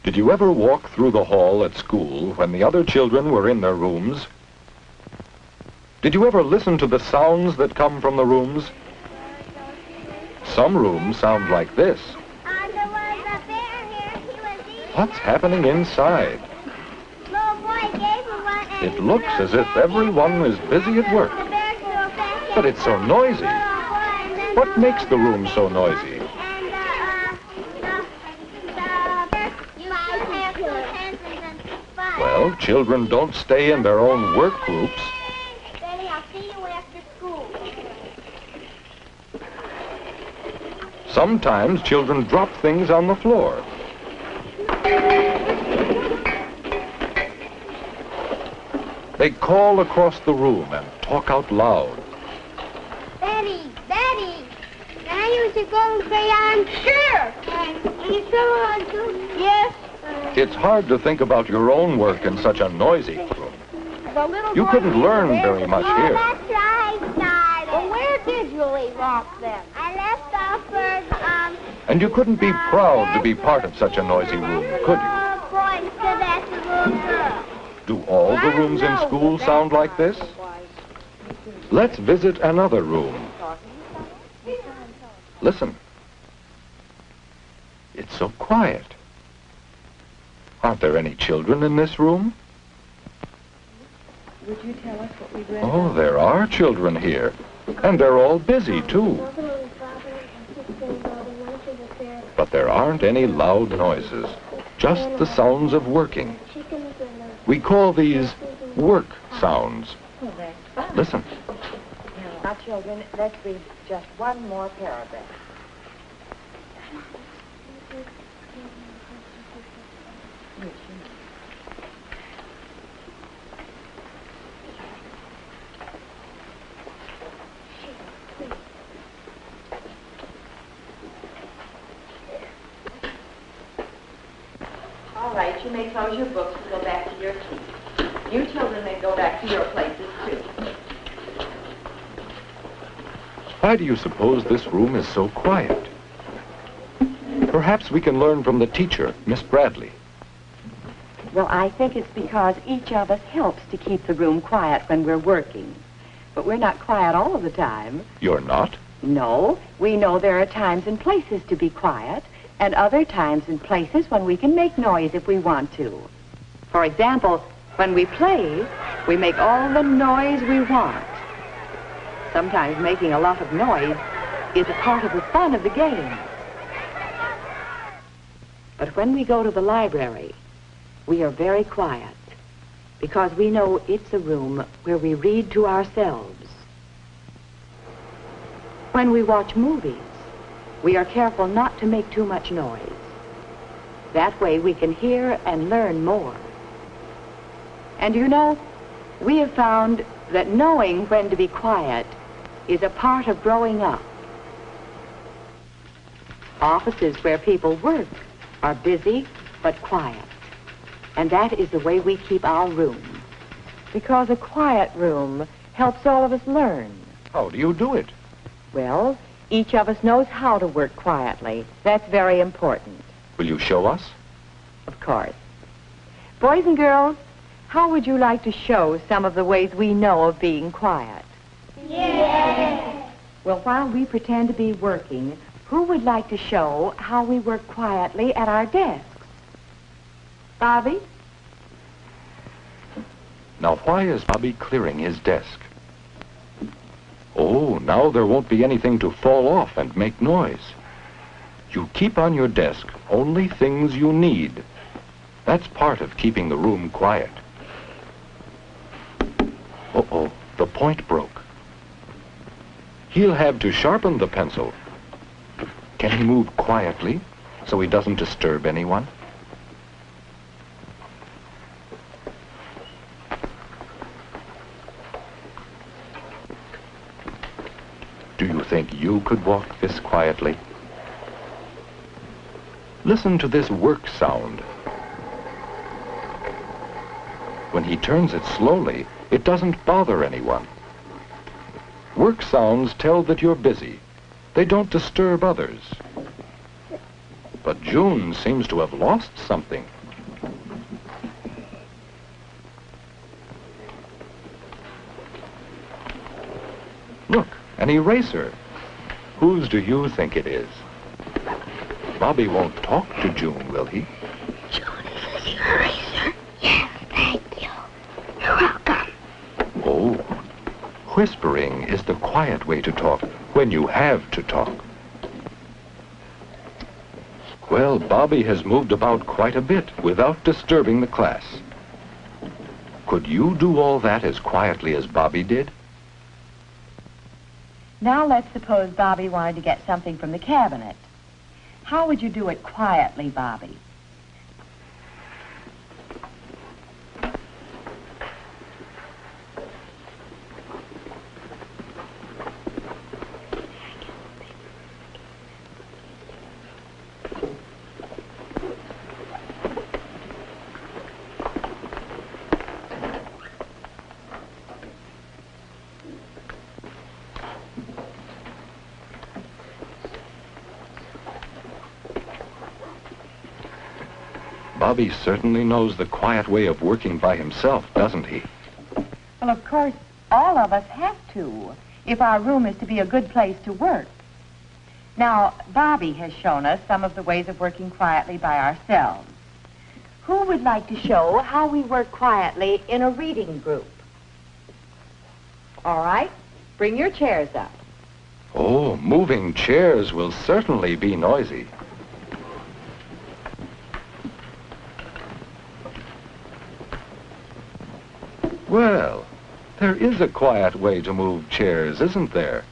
Did you ever walk through the hall at school when the other children were in their rooms? Did you ever listen to the sounds that come from the rooms? Some rooms sound like this. What's happening inside? It looks as if everyone is busy at work. But it's so noisy. What makes the room so noisy? Well, children don't stay in their own work groups. Sometimes children drop things on the floor. They call across the room and talk out loud. Betty, can I use your golden crayon? Sure. Are you sure I do? Yes. It's hard to think about your own work in such a noisy room. You couldn't learn very much here. That's right, Well, where did you leave off then? I left off for, And you couldn't be proud to be part of such a noisy room, could you? Do all the rooms in school sound like this? Let's visit another room. Listen. It's so quiet. Aren't there any children in this room? Would you tell us what we read? Oh, there are children here. And they're all busy, too. But there aren't any loud noises. Just the sounds of working. We call these work sounds. Oh, that's fun. Listen. Now, children, let's read just one more paragraph. All right, you may close your books and go back to your seats. You children may go back to your places, too. Why do you suppose this room is so quiet? Perhaps we can learn from the teacher, Miss Bradley. Well, I think it's because each of us helps to keep the room quiet when we're working. But we're not quiet all of the time. You're not? No, we know there are times and places to be quiet, and other times and places when we can make noise if we want to. For example, when we play, we make all the noise we want. Sometimes making a lot of noise is a part of the fun of the game. But when we go to the library, we are very quiet because we know it's a room where we read to ourselves. When we watch movies, we are careful not to make too much noise. That way we can hear and learn more. And you know, we have found that knowing when to be quiet is a part of growing up. Offices where people work are busy but quiet. And that is the way we keep our room. Because a quiet room helps all of us learn. How do you do it? Well, each of us knows how to work quietly. That's very important. Will you show us? Of course. Boys and girls, how would you like to show some of the ways we know of being quiet? Yes. Well, while we pretend to be working, who would like to show how we work quietly at our desks? Bobby? Now, why is Bobby clearing his desk? Oh, now there won't be anything to fall off and make noise. You keep on your desk only things you need. That's part of keeping the room quiet. Uh-oh, the point broke. He'll have to sharpen the pencil. Can he move quietly so he doesn't disturb anyone? Do you think you could walk this quietly? Listen to this work sound. When he turns it slowly, it doesn't bother anyone. Work sounds tell that you're busy. They don't disturb others. But June seems to have lost something. Look, an eraser. Whose do you think it is? Bobby won't talk to June, will he? June, is this your eraser? Yes, thank you. You're welcome. Oh, whispering is the quiet way to talk when you have to talk. Well, Bobby has moved about quite a bit without disturbing the class. Could you do all that as quietly as Bobby did? Now let's suppose Bobby wanted to get something from the cabinet. How would you do it quietly, Bobby? Bobby certainly knows the quiet way of working by himself, doesn't he? Well, of course, all of us have to, if our room is to be a good place to work. Now, Bobby has shown us some of the ways of working quietly by ourselves. Who would like to show how we work quietly in a reading group? All right, bring your chairs up. Oh, moving chairs will certainly be noisy. Well, there is a quiet way to move chairs, isn't there?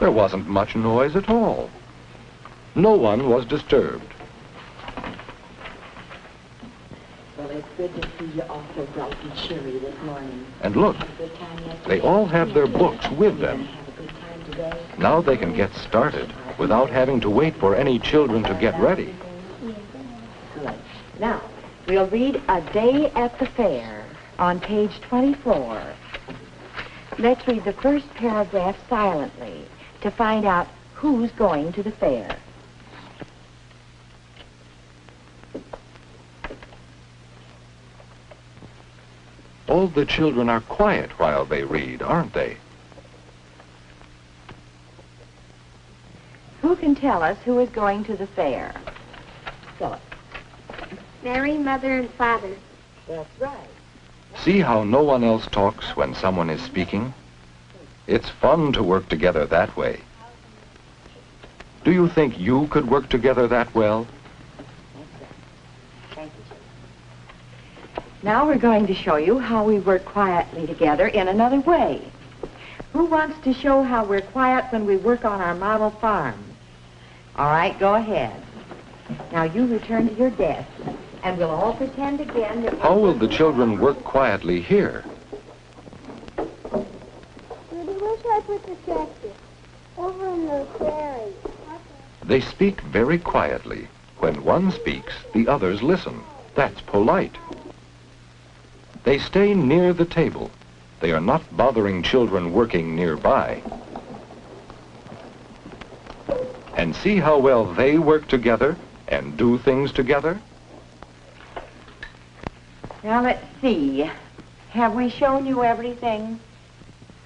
There wasn't much noise at all. No one was disturbed. Well, it's good to see you also brought some cheery this morning. And look, Had a good time yesterday? they all have their books with You them. gonna have a good time today? Now they can get started without having to wait for any children to get ready. Good. Now, we'll read A Day at the Fair on page 24. Let's read the first paragraph silently to find out who's going to the fair. All the children are quiet while they read, aren't they? Who can tell us who is going to the fair? Philip. Mary, Mother, and Father. That's right. See how no one else talks when someone is speaking? It's fun to work together that way. Do you think you could work together that well? Thank you. Now we're going to show you how we work quietly together in another way. Who wants to show how we're quiet when we work on our model farm? All right, go ahead. Now you return to your desk, and we'll all pretend again that... How will the children work quietly here? Judy, where should I put the tractor? Over in the prairie. They speak very quietly. When one speaks, the others listen. That's polite. They stay near the table. They are not bothering children working nearby. And see how well they work together and do things together? Now let's see. Have we shown you everything?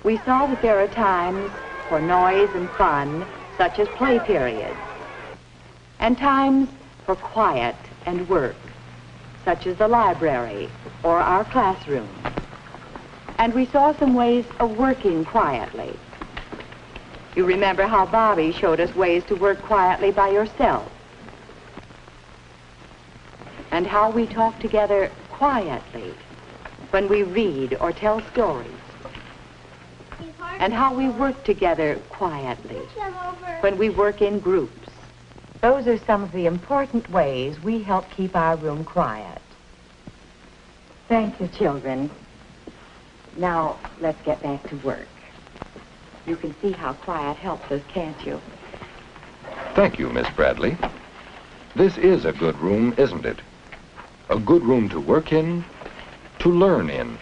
We saw that there are times for noise and fun, such as play periods, and times for quiet and work, such as the library or our classroom. And we saw some ways of working quietly. You remember how Bobby showed us ways to work quietly by yourself, and how we talk together quietly when we read or tell stories, and how we work together quietly when we work in groups. Those are some of the important ways we help keep our room quiet. Thank you, children. Now, let's get back to work. You can see how quiet helps us, can't you? Thank you, Miss Bradley. This is a good room, isn't it? A good room to work in, to learn in.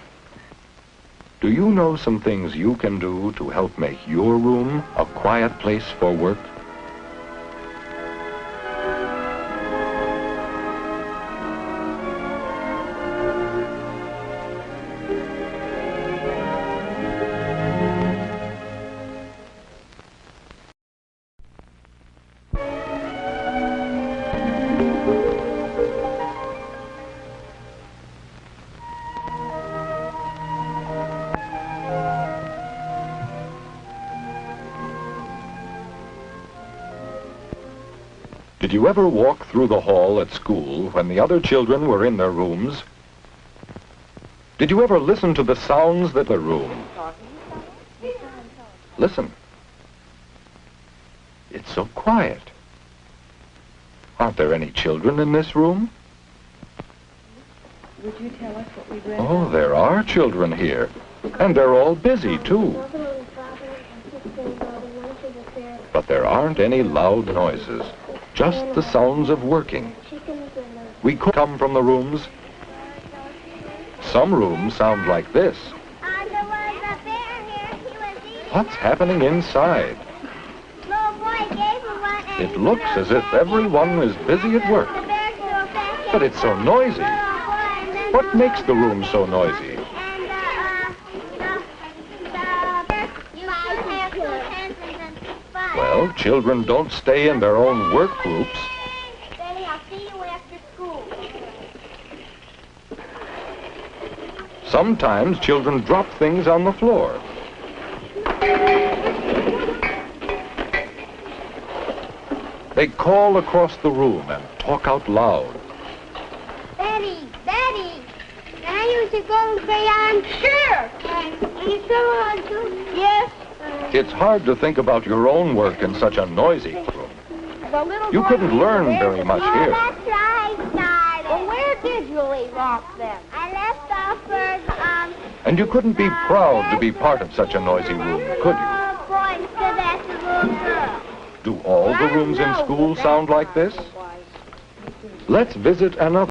Do you know some things you can do to help make your room a quiet place for work? Did you ever walk through the hall at school when the other children were in their rooms? Did you ever listen to the sounds that the room? Listen. It's so quiet. Aren't there any children in this room? Would you tell us what we read? Oh, there are children here. And they're all busy, too. But there aren't any loud noises. Just the sounds of working. We could come from the rooms. Some rooms sound like this. What's happening inside? It looks as if everyone is busy at work. But it's so noisy. What makes the room so noisy? Well, children don't stay in their own work groups. Daddy, I'll see you after school. Sometimes children drop things on the floor. They call across the room and talk out loud. Daddy, Daddy, can I use your golden crayon? Sure. And you still want to? Yes. It's hard to think about your own work in such a noisy room. You couldn't learn very much here. That's right, Charlie. Well, where did you leave off then? I left off first, And you couldn't be proud to be part of such a noisy room, could you? boys stood at the little girl. Do all the rooms in school sound like this? Let's visit another.